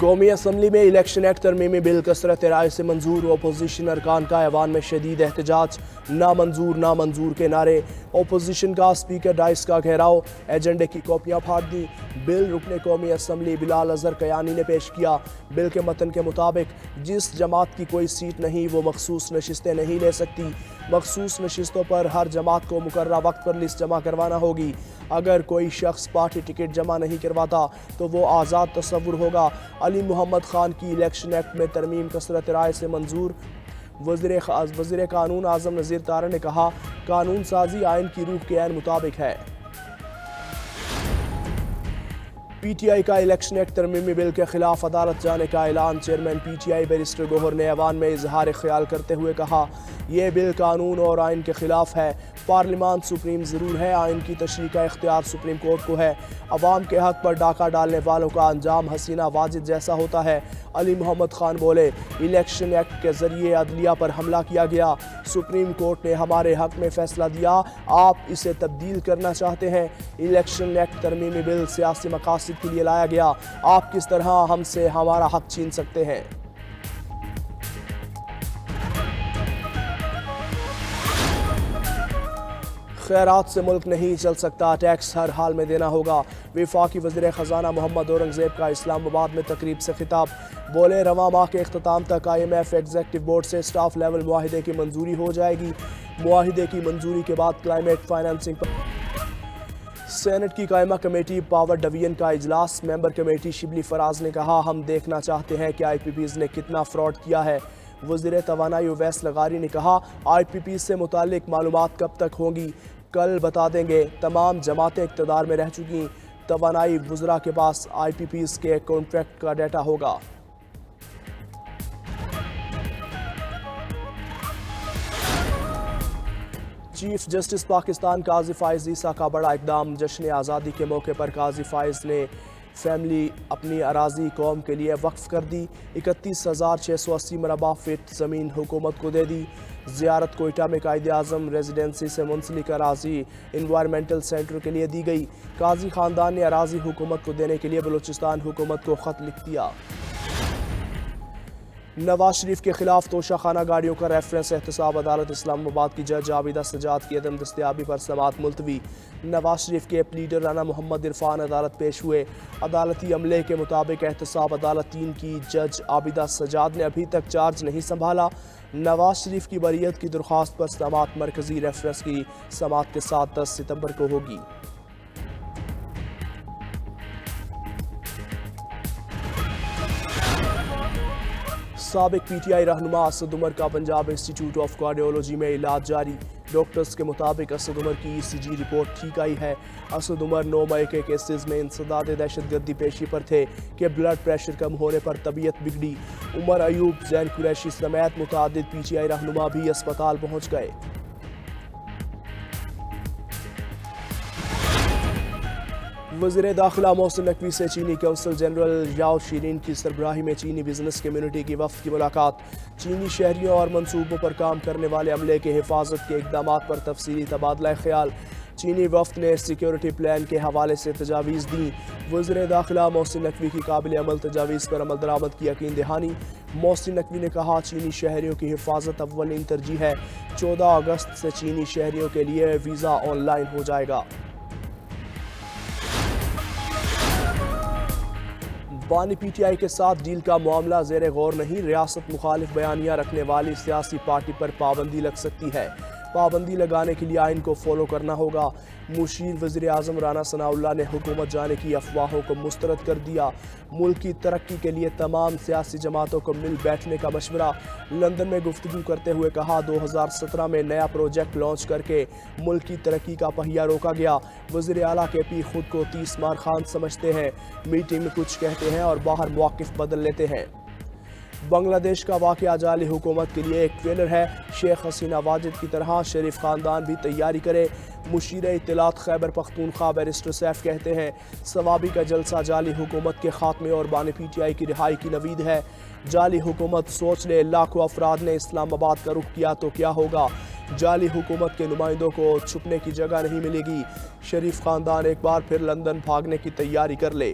قومی اسمبلی میں election act ترمیمی بل کثرت رائے سے منظور، اپوزیشن ارکان کا ایوان میں شدید احتجاج، نامنظور کے نعرے، اپوزیشن کا اسپیکر ڈائس کا گھیراؤ، ایجنڈے کی کاپیاں پھاڑ دی۔ بل رکن قومی اسمبلی بلال اظہر کیانی نے پیش کیا۔ بل کے متن کے مطابق جس جماعت کی کوئی سیٹ نہیں وہ مخصوص نشستیں نہیں لے سکتی، مخصوص نشستوں پر ہر جماعت کو مقررہ وقت پر لسٹ جمع کروانا ہوگی۔ اگر کوئی شخص پارٹی ٹکٹ جمع نہیں کرواتا تو وہ آزاد تصور ہوگا۔ علی محمد خان کی الیکشن ایکٹ میں ترمیم کثرت رائے سے منظور۔ وزیر قانون اعظم نذیر طارڑ نے کہا، قانون سازی آئین کی روح کے عین مطابق ہے۔ پی ٹی آئی کا الیکشن ایکٹ ترمیمی بل کے خلاف عدالت جانے کا اعلان۔ Chairman P T I barrister Gohar نے ایوان میں اظہار خیال کرتے ہوئے کہا، یہ بل قانون اور آئین کے خلاف ہے۔ پارلیمان سپریم ضرور ہے، آئین کی تشریح کا اختیار سپریم کورٹ کو ہے۔ عوام کے حق پر ڈاکہ ڈالنے والوں کا انجام حسینہ واجد جیسا ہوتا ہے۔ علی محمد خان بولے، الیکشن ایکٹ کے ذریعے عدلیہ پر حملہ کیا گیا، سپریم کورٹ نے ہمارے حق میں فیصلہ دیا، آپ اسے تبدیل کرنا چاہتے ہیں۔ الیکشن ایکٹ ترمیمی بل سیاسی مقاصد کے لیے لایا گیا، آپ کس طرح ہم سے ہمارا حق چھین سکتے ہیں؟ خیرات سے ملک نہیں چل سکتا، ٹیکس ہر حال میں دینا ہوگا۔ وفاقی وزیر خزانہ محمد اورنگزیب کا اسلام آباد میں تقریب سے خطاب، بولے رواں ماہ کے اختتام تک I M F executive board سے اسٹاف لیول معاہدے کی منظوری ہو جائے گی۔ معاہدے کی منظوری کے بعد کلائمیٹ فائنانسنگ پر سینٹ کی قائمہ کمیٹی پاور ڈویژن کا اجلاس۔ ممبر کمیٹی شبلی فراز نے کہا، ہم دیکھنا چاہتے ہیں کہ آئی پی پیز نے کتنا فراڈ کیا ہے۔ وزیر توانائی اویس لغاری نے کہا، آئی پی پیز سے متعلق معلومات کب تک ہوں گی، کل بتا دیں گے۔ تمام جماعتیں اقتدار میں رہ چکی، توانائی وزراء کے پاس آئی پی پیز کے کانٹریکٹ کا ڈیٹا ہوگا۔ چیف جسٹس پاکستان قاضی فائز عیسیٰ کا بڑا اقدام۔ جشن آزادی کے موقع پر قاضی فائز نے فیملی اپنی اراضی قوم کے لیے وقف کر دی۔ 31,680 مربع فٹ زمین حکومت کو دے دی۔ زیارت کوئٹہ میں قائد اعظم ریزیڈنسی سے منسلک اراضی انوائرمنٹل سینٹر کے لیے دی گئی۔ قاضی خاندان نے اراضی حکومت کو دینے کے لیے بلوچستان حکومت کو خط لکھ دیا۔ نواز شریف کے خلاف توشہ خانہ گاڑیوں کا ریفرنس احتساب، عدالت اسلام آباد کی جج عابدہ سجاد کی عدم دستیابی پر سماعت ملتوی۔ نواز شریف کے پلیڈر رانا محمد عرفان عدالت پیش ہوئے۔ عدالتی عملے کے مطابق احتساب عدالت 3 کی جج عابدہ سجاد نے ابھی تک چارج نہیں سنبھالا۔ نواز شریف کی بریت کی درخواست پر سماعت مرکزی ریفرنس کی سماعت کے ساتھ 10 ستمبر کو ہوگی۔ سابق پی ٹی آئی رہنما اسد عمر کا پنجاب انسٹی ٹیوٹ آف کارڈیولوجی میں علاج جاری۔ ڈاکٹرز کے مطابق اسد عمر کی ای سی جی رپورٹ ٹھیک آئی ہے۔ اسد عمر 9 مئی کے کیسز میں انسداد دہشت گردی پیشی پر تھے کہ بلڈ پریشر کم ہونے پر طبیعت بگڑی۔ عمر ایوب، زین قریشی سمیت متعدد پی ٹی آئی رہنما بھی اسپتال پہنچ گئے۔ وزیر داخلہ محسن نقوی سے چینی قونصل جنرل یاؤ شیرین کی سربراہی میں چینی بزنس کمیونٹی کی وفد کی ملاقات۔ چینی شہریوں اور منصوبوں پر کام کرنے والے عملے کے حفاظت کے اقدامات پر تفصیلی تبادلہ خیال۔ چینی وفد نے سیکیورٹی پلان کے حوالے سے تجاویز دیں۔ وزیر داخلہ محسن نقوی کی قابل عمل تجاویز پر عمل درآمد کی یقین دہانی۔ محسن نقوی نے کہا، چینی شہریوں کی حفاظت اولین ترجیح ہے۔ 14 اگست سے چینی شہریوں کے لیے ویزا آن لائن ہو جائے گا۔ بانی پی ٹی آئی کے ساتھ ڈیل کا معاملہ زیر غور نہیں، ریاست مخالف بیانیہ رکھنے والی سیاسی پارٹی پر پابندی لگ سکتی ہے۔ پابندی لگانے کے لیے آئین کو فالو کرنا ہوگا۔ مشیر وزیر اعظم رانا ثناء اللہ نے حکومت جانے کی افواہوں کو مسترد کر دیا۔ ملک کی ترقی کے لیے تمام سیاسی جماعتوں کو مل بیٹھنے کا مشورہ۔ لندن میں گفتگو کرتے ہوئے کہا، 2017 میں نیا پروجیکٹ لانچ کر کے ملک کی ترقی کا پہیہ روکا گیا۔ وزیر اعلیٰ کے پی خود کو 30 مار خان سمجھتے ہیں، میٹنگ میں کچھ کہتے ہیں اور باہر موقف بدل لیتے ہیں۔ بنگلہ دیش کا واقعہ جعلی حکومت کے لیے ایک ٹریلر ہے، شیخ حسینہ واجد کی طرح شریف خاندان بھی تیاری کرے۔ مشیر اطلاعات خیبر پختونخوا بیرسٹر سیف کہتے ہیں، ثوابی کا جلسہ جعلی حکومت کے خاتمے اور بانی پی ٹی آئی کی رہائی کی نوید ہے۔ جعلی حکومت سوچ لے، لاکھوں افراد نے اسلام آباد کا رخ کیا تو کیا ہوگا۔ جعلی حکومت کے نمائندوں کو چھپنے کی جگہ نہیں ملے گی۔ شریف خاندان ایک بار پھر لندن بھاگنے کی تیاری کر لے۔